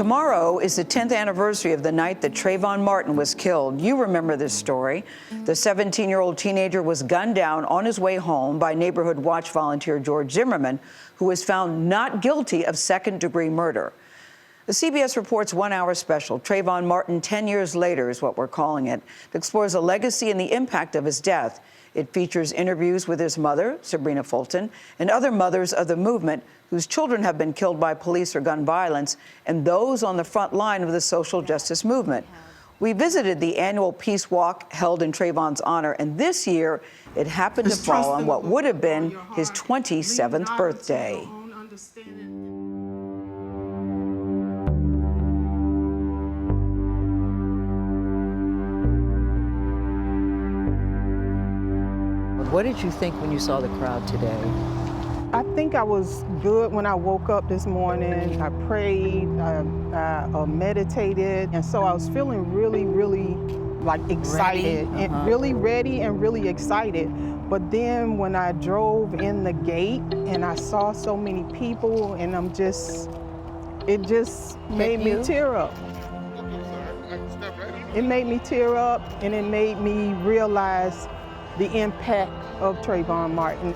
Tomorrow is the 10th anniversary of the night that Trayvon Martin was killed. You remember this story. The 17-year-old teenager was gunned down on his way home by neighborhood watch volunteer George Zimmerman, who was found not guilty of second-degree murder. The CBS Reports one-hour special, Trayvon Martin 10 Years Later is what we're calling it. It explores the legacy and the impact of his death. It features interviews with his mother, Sybrina Fulton, and other mothers of the movement whose children have been killed by police or gun violence, and those on the front line of the social justice movement. We visited the annual Peace Walk held in Trayvon's honor, and this year it happened to fall on what would have been his 27th birthday. What did you think when you saw the crowd today? I think I was good when I woke up this morning. I prayed, I meditated, and so I was feeling really, really like excited, and really ready and really excited. But then when I drove in the gate and I saw so many people, and it just made me tear up. It made me tear up, and it made me realize the impact of Trayvon Martin.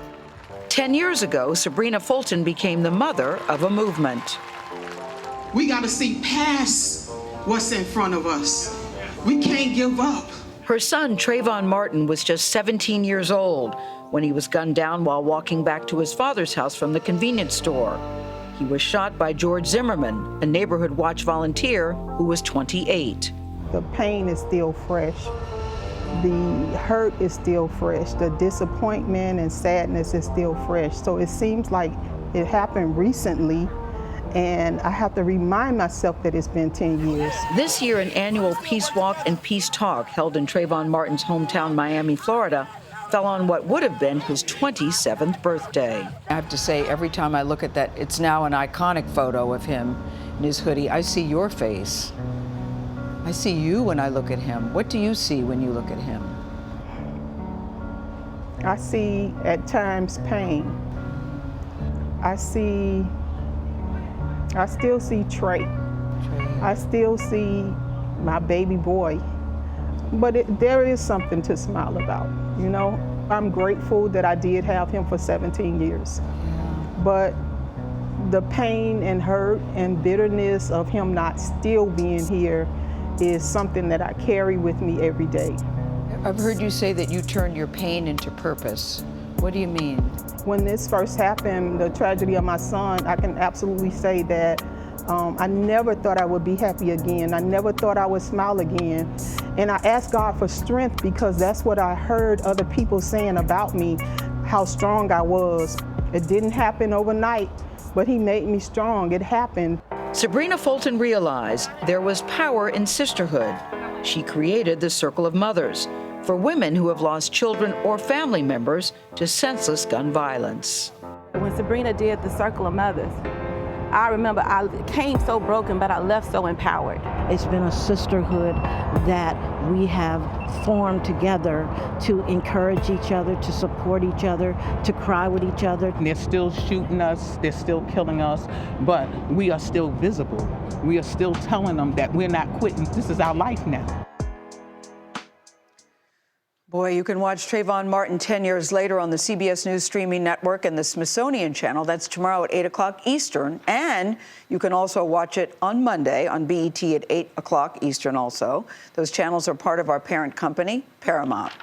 10 years ago, Sybrina Fulton became the mother of a movement. We got to see past what's in front of us. We can't give up. Her son, Trayvon Martin, was just 17 years old when he was gunned down while walking back to his father's house from the convenience store. He was shot by George Zimmerman, a neighborhood watch volunteer who was 28. The pain is still fresh. The hurt is still fresh. The disappointment and sadness is still fresh. So it seems like it happened recently, and I have to remind myself that it's been 10 years. This year, an annual Peace Walk and Peace Talk held in Trayvon Martin's hometown, Miami, Florida, fell on what would have been his 27th birthday. I have to say, every time I look at that, it's now an iconic photo of him in his hoodie. I see your face. I see you when I look at him. What do you see when you look at him? I see, at times, pain. I still see Trey. I still see my baby boy. But there is something to smile about, you know? I'm grateful that I did have him for 17 years. But the pain and hurt and bitterness of him not still being here is something that I carry with me every day. I've heard you say that you turned your pain into purpose. What do you mean? When this first happened, the tragedy of my son, I can absolutely say that I never thought I would be happy again. I never thought I would smile again. And I asked God for strength because that's what I heard other people saying about me, how strong I was. It didn't happen overnight, but He made me strong. It happened. Sybrina Fulton realized there was power in sisterhood. She created the Circle of Mothers for women who have lost children or family members to senseless gun violence. When Sybrina did the Circle of Mothers, I remember I came so broken, but I left so empowered. It's been a sisterhood that we have formed together to encourage each other, to support each other, to cry with each other. They're still shooting us, they're still killing us, but we are still visible. We are still telling them that we're not quitting. This is our life now. Boy, you can watch Trayvon Martin 10 years later on the CBS News streaming network and the Smithsonian channel. That's tomorrow at 8 o'clock Eastern. And you can also watch it on Monday on BET at 8 o'clock Eastern also. Those channels are part of our parent company, Paramount.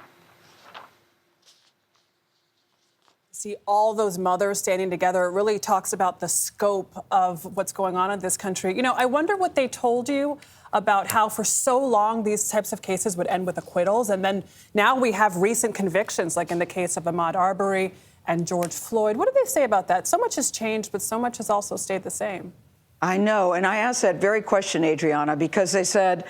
See all those mothers standing together. It really talks about the scope of what's going on in this country. You know, I wonder what they told you about how for so long these types of cases would end with acquittals. And then now we have recent convictions, like in the case of Ahmaud Arbery and George Floyd. What do they say about that? So much has changed, but so much has also stayed the same. I know. And I asked that very question, Adriana, because they said,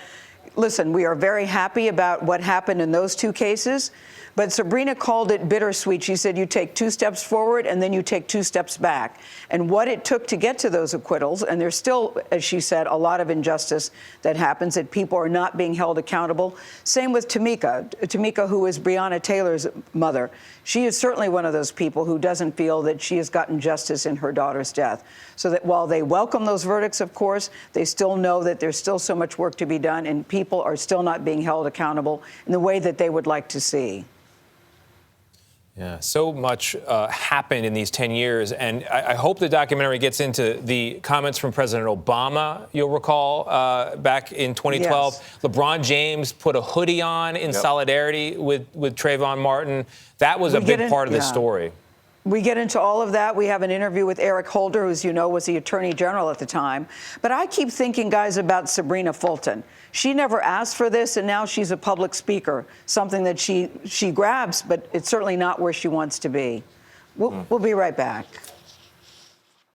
listen, we are very happy about what happened in those two cases, But Sybrina called it bittersweet. She said you take 2 steps forward and then you take 2 steps back. And what it took to get to those acquittals, and there's still, as she said, a lot of injustice that happens, that people are not being held accountable. Same with Tamika, who is Breonna Taylor's mother. She is certainly one of those people who doesn't feel that she has gotten justice in her daughter's death. So that while they welcome those verdicts, of course, they still know that there's still so much work to be done and people are still not being held accountable in the way that they would like to see. Yeah, so much happened in these 10 years, and I hope the documentary gets into the comments from President Obama, you'll recall, back in 2012. Yes. LeBron James put a hoodie on in solidarity with Trayvon Martin. That was a big part of this story. We get into all of that. We have an interview with Eric Holder, who, as you know, was the Attorney General at the time. But I keep thinking, guys, about Sybrina Fulton. She never asked for this, and now she's a public speaker, something that she grabs, but it's certainly not where she wants to be. We'll be right back.